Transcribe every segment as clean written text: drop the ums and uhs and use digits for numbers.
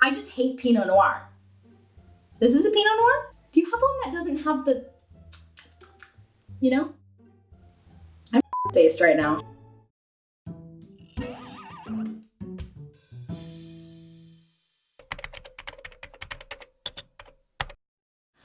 I just hate Pinot Noir. This is a Pinot Noir? Do you have one that doesn't have the, you know? I'm faced right now.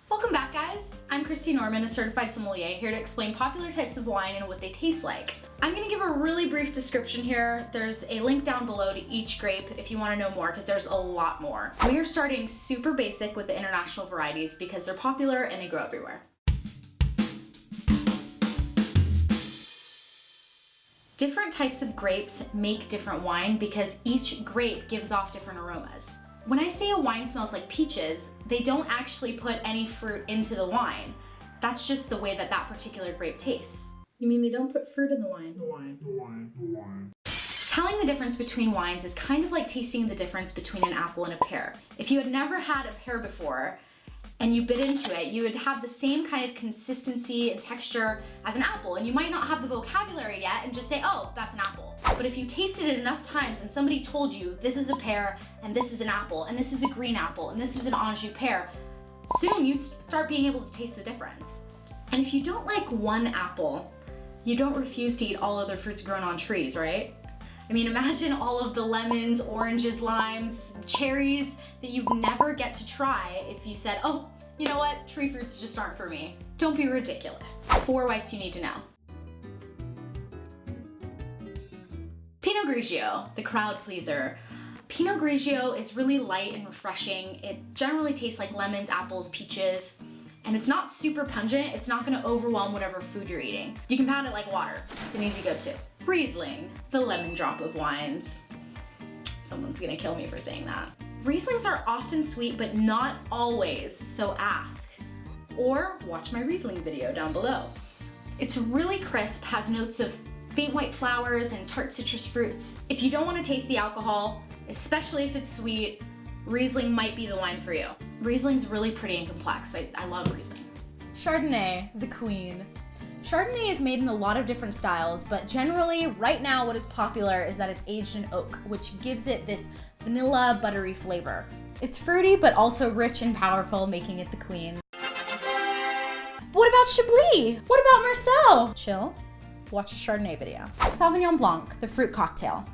Welcome back, guys. I'm Christy Norman, a certified sommelier, here to explain popular types of wine and what they taste like. I'm gonna give a really brief description here. There's a link down below to each grape if you wanna know more, because there's a lot more. We are starting super basic with the international varieties because they're popular and they grow everywhere. Different types of grapes make different wine because each grape gives off different aromas. When I say a wine smells like peaches, they don't actually put any fruit into the wine. That's just the way that that particular grape tastes. You mean they don't put fruit in the wine? Telling the difference between wines is kind of like tasting the difference between an apple and a pear. If you had never had a pear before and you bit into it, you would have the same kind of consistency and texture as an apple, and you might not have the vocabulary yet and just say, oh, that's an apple. But if you tasted it enough times and somebody told you this is a pear and this is an apple and this is a green apple and this is an Anjou pear, soon you'd start being able to taste the difference. And if you don't like one apple, you don't refuse to eat all other fruits grown on trees, right? I mean, imagine all of the lemons, oranges, limes, cherries that you'd never get to try if you said, oh, you know what, tree fruits just aren't for me. Don't be ridiculous. 4 whites you need to know. Pinot Grigio, the crowd pleaser. Pinot Grigio is really light and refreshing. It generally tastes like lemons, apples, peaches, and it's not super pungent. It's not gonna overwhelm whatever food you're eating. You can pound it like water. It's an easy go-to. Riesling, the lemon drop of wines. Someone's gonna kill me for saying that. Rieslings are often sweet, but not always, so ask. Or watch my Riesling video down below. It's really crisp, has notes of faint white flowers and tart citrus fruits. If you don't want to taste the alcohol, especially if it's sweet, Riesling might be the wine for you. Riesling's really pretty and complex. I love Riesling. Chardonnay, the queen. Chardonnay is made in a lot of different styles, but generally, right now, what is popular is that it's aged in oak, which gives it this vanilla, buttery flavor. It's fruity, but also rich and powerful, making it the queen. What about Chablis? What about Marcel? Chill, watch a Chardonnay video. Sauvignon Blanc, the fruit cocktail.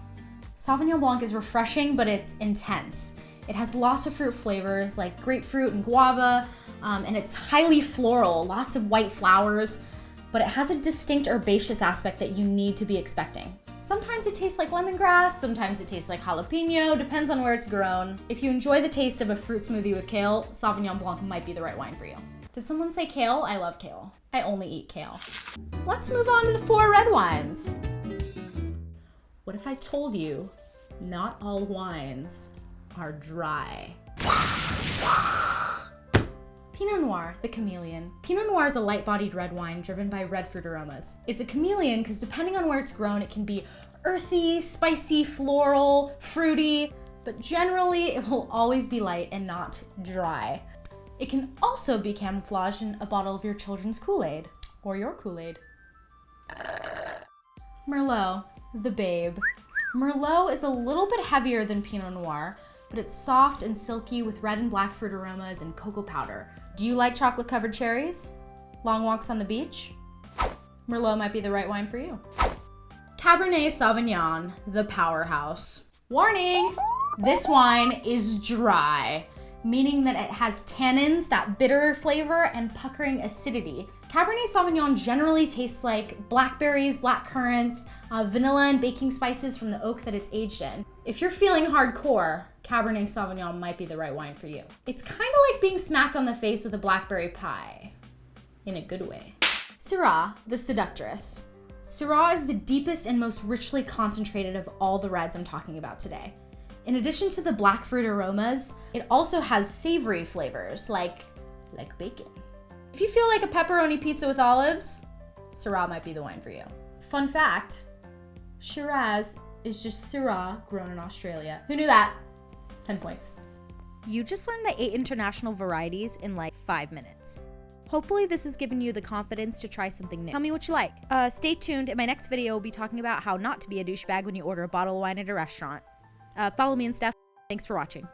Sauvignon Blanc is refreshing, but it's intense. It has lots of fruit flavors like grapefruit and guava, and it's highly floral, lots of white flowers, but it has a distinct herbaceous aspect that you need to be expecting. Sometimes it tastes like lemongrass, sometimes it tastes like jalapeno, depends on where it's grown. If you enjoy the taste of a fruit smoothie with kale, Sauvignon Blanc might be the right wine for you. Did someone say kale? I love kale. I only eat kale. Let's move on to the 4 red wines. What if I told you not all wines are dry? Pinot Noir, the chameleon. Pinot Noir is a light-bodied red wine driven by red fruit aromas. It's a chameleon because depending on where it's grown, it can be earthy, spicy, floral, fruity, but generally it will always be light and not dry. It can also be camouflaged in a bottle of your children's Kool-Aid, or your Kool-Aid. Merlot, the babe. Merlot is a little bit heavier than Pinot Noir, but it's soft and silky with red and black fruit aromas and cocoa powder. Do you like chocolate-covered cherries? Long walks on the beach? Merlot might be the right wine for you. Cabernet Sauvignon, the powerhouse. Warning! This wine is dry, meaning that it has tannins, that bitter flavor, and puckering acidity. Cabernet Sauvignon generally tastes like blackberries, black currants, vanilla and baking spices from the oak that it's aged in. If you're feeling hardcore, Cabernet Sauvignon might be the right wine for you. It's kind of like being smacked on the face with a blackberry pie, in a good way. Syrah, the seductress. Syrah is the deepest and most richly concentrated of all the reds I'm talking about today. In addition to the black fruit aromas, it also has savory flavors like bacon. If you feel like a pepperoni pizza with olives, Syrah might be the wine for you. Fun fact, Shiraz is just Syrah grown in Australia. Who knew that? 10 points. You just learned the 8 international varieties in like 5 minutes. Hopefully this has given you the confidence to try something new. Tell me what you like. Stay tuned. In my next video, we'll be talking about how not to be a douchebag when you order a bottle of wine at a restaurant. Follow me and stuff. Thanks for watching.